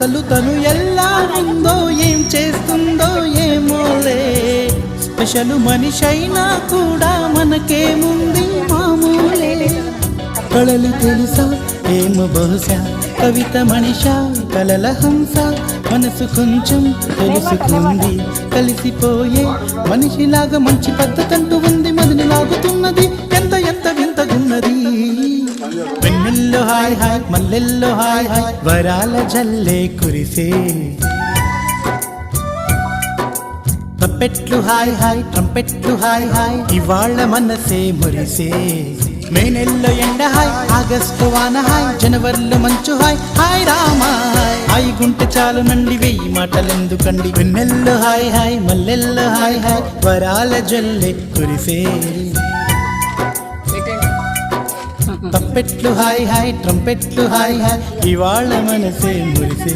తను ఎలా ఉందో ఏం చేస్తుందో ఏమోలే, స్పెషల్ మనిషైనా కూడా మనకేముంది మామూలే. కళలు తెలుసా ఏమో బహుశా, కవిత మనిషా కలల హంస, మనసు కొంచెం తెలుసుకుంది కలిసిపోయే మనిషిలాగా. మంచి పద్ధతంటూ ఉంది, మదిని లాగుతున్నది ఎంత ఎంత వింతగున్నది. వెన్నెల్లో హాయ్ హాయ్, మల్లెల్లో హాయ్ హాయ్, వరాల జల్లే కురిసే. ట్రంపెట్లు హాయ్ హాయ్, ట్రంపెట్లు హాయ్ హాయ్, ఇవాళ మనసే మురిసే. మే నెలలో ఎండ హాయ్, ఆగస్టు వాన హాయ్, జనవరిలో మంచు హాయ్, హాయ్ రామా హాయ్. హాయ్ గుంటె చాలు నండి, వెయ్యి మాటలెందుకండి. వెన్నెల్లో హాయ్ హాయ్, మల్లెల్లో హాయ్ హాయ్, వరాల జల్లే కురిసే. ట్రంపెట్లు హాయ్ హాయ్, ట్రంపెట్లు హాయ్ హాయ్, ఇవాళ మనసే మురిసే.